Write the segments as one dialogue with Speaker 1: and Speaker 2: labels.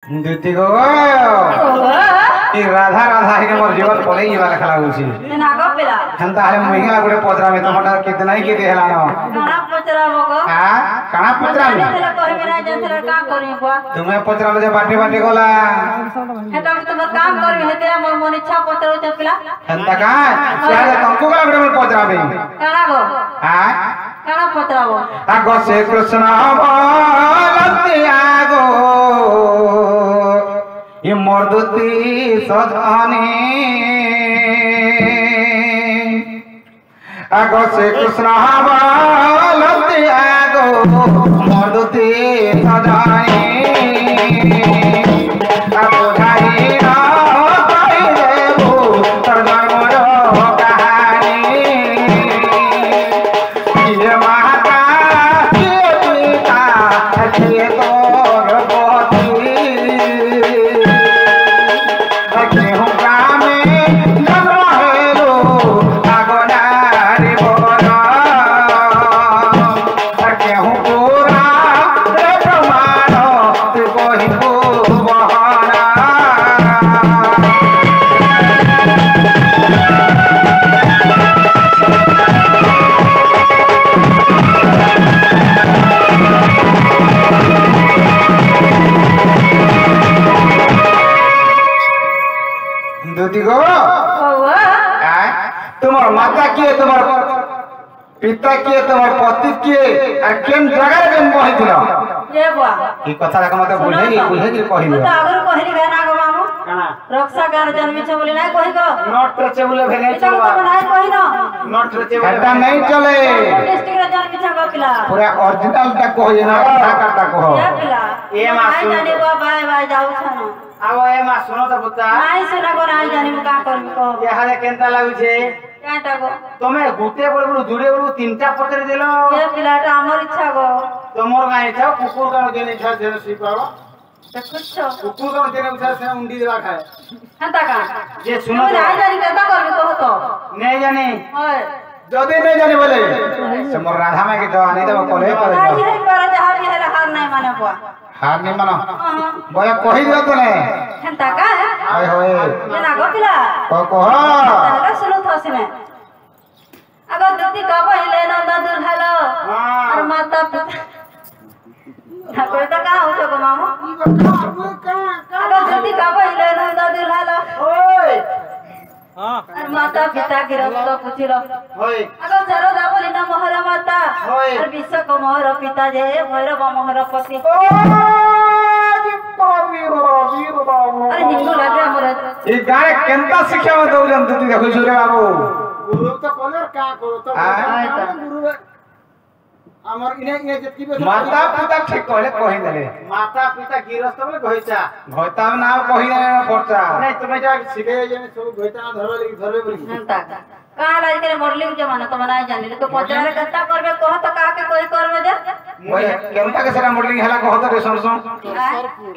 Speaker 1: दीदी गो ई राधा राधा के मोर जीवन पले ई वाला खला होची
Speaker 2: ना गो पिला
Speaker 1: हंता हले महिला गुडे पोतरा में टमाटर कितना ही के देहला न
Speaker 2: कणा पोतरा मगो
Speaker 1: हां कणा पोतरा में
Speaker 2: तेरा कहबे ना जंतरा का करी बा
Speaker 1: तुम्हें पोतरा में बाटे बाटे गला
Speaker 2: हेटा में तुम काम करबी हे तेरा मोर मन इच्छा पोतरा छ पिला
Speaker 1: हंता का चाहे तुमको गला गुडे मोर पोतरा में
Speaker 2: कणा गो
Speaker 1: हां
Speaker 2: कणा पोतरा गो
Speaker 1: आगो से कृष्ण बोलतिया गो ये मर्दती सजनी आगो से कृष्ण बोलतिया गो मर्दती सजनी आगो ढाई ना पाई देबो तर जन्मर कहानी ये माता ये पिता ये तोर पोती गेहूं ग्रामे जन रहेलो आगोनारी बोरा गेहूं पूरा रे प्रमाण तू कहिबो बहाना दूती गो तुम्हार माता किए तुम्हार पिता किए तुम्हार पति किए आ केन जगह जन्म होइथिलो
Speaker 2: ये बुआ
Speaker 1: ई कथा का मते बुझे कि कहिलो
Speaker 2: तो आगर कहली गाना गो मामू
Speaker 1: काना
Speaker 2: रक्षा गार जन्मी छ बोली नाही कहि गो
Speaker 1: नॉट टचेबल भेले
Speaker 2: तो नाही कहि न
Speaker 1: नॉट टचेबल हटा नहीं चले
Speaker 2: डिस्ट्रिक्ट रे जन्मी छ गो पिला
Speaker 1: पूरा ओरिजिनल ता कहो ना कथा करता कहो
Speaker 2: ये पिला
Speaker 1: ए मासू
Speaker 2: जाने गो बाय बाय जाऊ छ न
Speaker 1: आओ ए मा सुनो त पुता
Speaker 2: नाही सुना गो नाही जाने का करबी को
Speaker 1: ये हाले केनता लागु छे
Speaker 2: काटा गो
Speaker 1: तमे गुटे बड़ जुड़े बड़ तीनटा पत्र देलो
Speaker 2: ये पिलाटा हमर इच्छा गो
Speaker 1: तमोर गाय इच्छा कुकुर का देने इच्छा देने सिपावा
Speaker 2: तो कुछ
Speaker 1: कुकुर का देने इच्छा से उंडी देवा खाए
Speaker 2: हंता का
Speaker 1: जे सुनो
Speaker 2: नहीं जानी कता करबी को तो
Speaker 1: नहीं जानी
Speaker 2: ओए
Speaker 1: जदी नहीं जानी बोले से मोर राधा में के जवानी देबो कोले करे
Speaker 2: नहीं है पर जहां भी है हार नहीं माने बुआ
Speaker 1: हार नहीं मानो बोया कहि दियो तने
Speaker 2: हंता का
Speaker 1: आय होए
Speaker 2: ये ना गो पिला
Speaker 1: कह
Speaker 2: तने सुनो थसिने अगर दीदी का पहले नंदा दूर हेलो और माता पिता ठाकुर तो का हो गो मामू अगर दीदी का पहले नंदा दूर हेलो
Speaker 1: ओए
Speaker 2: और माता पिता की रक्षा पूछिलो
Speaker 1: होए
Speaker 2: अगर जरो बोली ना मोहर माता
Speaker 1: होए
Speaker 2: और विश्व को मोहर पिता जे भैरव मोहर पति अरे हिंदू लग रहा मोर
Speaker 1: ई गाय केनता शिक्षा में दउ जन तू देखो सुरे बाबू
Speaker 3: गुरु तो कोलर का करो तो गुरु हमर इने इने जति बे
Speaker 1: माता पिता ठीक कहले कहि देले
Speaker 3: माता पिता गिरस्त बोले घइचा
Speaker 1: घोता नाम कहि देले पड़ता
Speaker 3: नहीं तुम्हें जा सिखे जेने सब घइता धरबे बोली
Speaker 2: हंता कहां लाज करे मोरली जमाना तो बनाई जानी तो पचारे कत्ता करबे कह तो का के कोई करबे दे
Speaker 1: मोए केनता के सरा मॉडलिंग हला कहत रे सरसों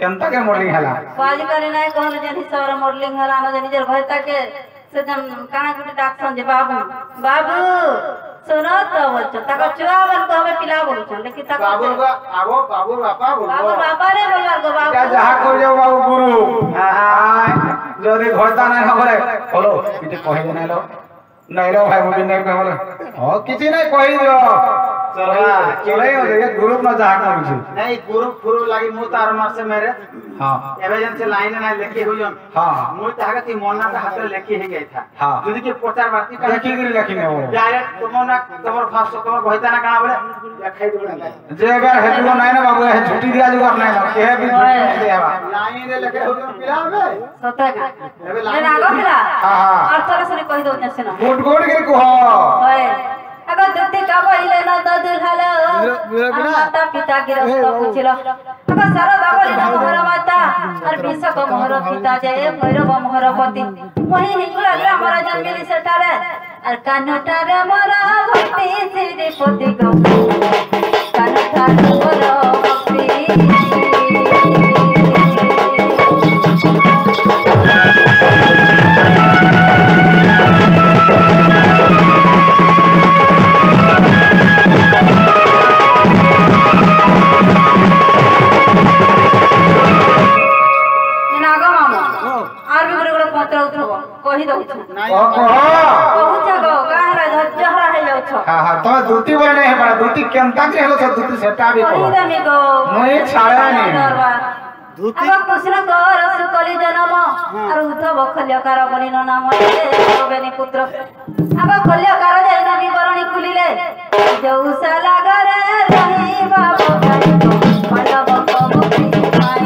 Speaker 1: केनता के मॉडलिंग हला
Speaker 2: बाज करे नाही कहल जे हिसाब मॉडलिंग हला न निजर भयता के से जन काना के डाक्सन जे बाबू बाबू सुनो तो बच्चा तका चुआवन को हमें पिला बोलु छन लेकिन तका
Speaker 3: बाबू का आवो बाबू बापा बोल
Speaker 2: बाबू बाबा रे बोलवार गो बाबू
Speaker 1: क्या जहा को जाओ बाबू गुरु हां जदी घोता नहीं हबले बोलो किते कहि देने लो नहीं रो भाई मुझे नहीं कहले हो किछि नहीं कहि दियो चला चले ये ग्रुप न जहा करू छी
Speaker 3: नहीं गुरु लागी मु तार मार से मेरे
Speaker 1: हां
Speaker 3: एबे जन से लाइन ना लेके होजन
Speaker 1: हां
Speaker 3: मु ताहा के मोना का हाथ लेके ही गई था
Speaker 1: हां
Speaker 3: जदी के प्रचार बाती का
Speaker 1: देखि गिरी लेकिन हो
Speaker 3: डायरेक्ट तुमर फास्ट तुमर भइता ना काना बोले या खाइ देबे
Speaker 1: जे बार हेतु नहीं ना बाबू है छुट्टी दिया जो नहीं ना के भी छुट्टी देवा
Speaker 3: लाइन रे लेके होजन पिलावे
Speaker 2: सता का
Speaker 3: एबे
Speaker 2: ले ना गो पिला
Speaker 1: हां
Speaker 2: और तोरे सुनी कहि दो जसे ना
Speaker 1: गुड गुड गिरी को
Speaker 2: ओए अगर दीदी का पहले न दूर हेलो और माता पिता की रक्षा पूछिलो अगर सरदा बोली ना मोहर माता और विश्व को मोहर पिता जे भैरव मोहर पति वही हिंदू लग रहा हमारा जन्मली सेटारे और कानोटारे मोरा भक्ति श्रीपति गो कानोटारे मोरा भक्ति ପୁତ୍ର ଉଠବ କହି ଦଉଛୁ
Speaker 1: କହ
Speaker 2: କହୁଛ ଗো କାହରା ଧୈର୍ଯ୍ୟହରା ହେଇ ଯାଉଛ
Speaker 1: ହଁ ତମେ ଦୁତି ବୋଲେ ନାହିଁ ହେବା ଦୁତି କେନ୍ତା କି ହେଲ ଦୁତି ସେଟା ବି କହ
Speaker 2: କହିଦେମି ଗো
Speaker 1: ମୁଇଁ ଛାଡ଼ାନି
Speaker 2: ଆଗ କୃଷ୍ଣ ରସ କଲି ଜନମ আর উদ্ধব খল্যকার বলিন নাম বেনি পুত্র আগ খল্যকার যাই না বিবরণী খুলিলে যৌসা লাগরে রহিবা বগাই পাণ্ডব মুক্তি পাই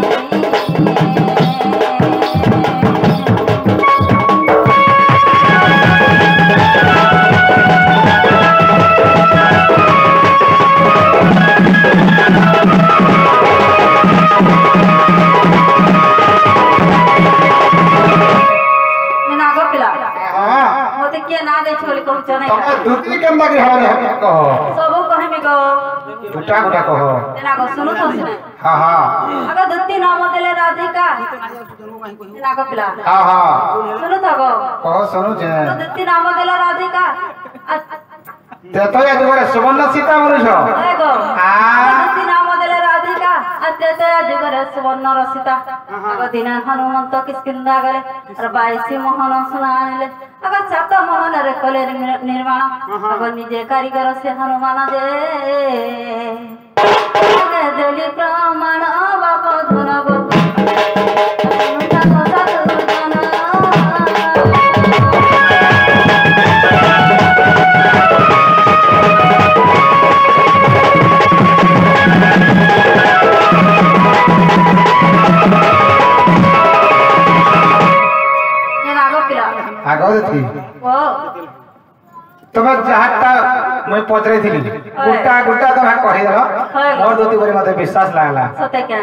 Speaker 1: दुती केन्दा की हमारे कह
Speaker 2: सबो कहमी गो
Speaker 1: गुटा गुटा कह
Speaker 2: तेना गो सुनु तो सुने
Speaker 1: हां हां
Speaker 2: अगर दुती नाम देले राधिका तेना गो पिला
Speaker 1: हां हां
Speaker 2: सुनु तो गो
Speaker 1: कह सुनु जे
Speaker 2: दुती नाम देले राधिका
Speaker 1: ते तो या जुगरे सुवर्ण सीता मनुष्य
Speaker 2: ए गो
Speaker 1: आ
Speaker 2: दुती नाम देले राधिका अते तो या जुगरे सुवर्ण रसिता अगर दिन हनुमंत किसकिंदा गले और 22 मोहन सुना आनिले अगर 7 मोहन रे कले निर्माण अगर निजे कारीगर से हनुमान दे अगर देली प्रमाण बाप धुनगो
Speaker 1: आगोती
Speaker 2: ओ
Speaker 1: तमे जहाटा मैं पचरे थी गुटा गुटा तमे कहि दलो मोर दुती बरे मते विश्वास लागला
Speaker 2: सते क्या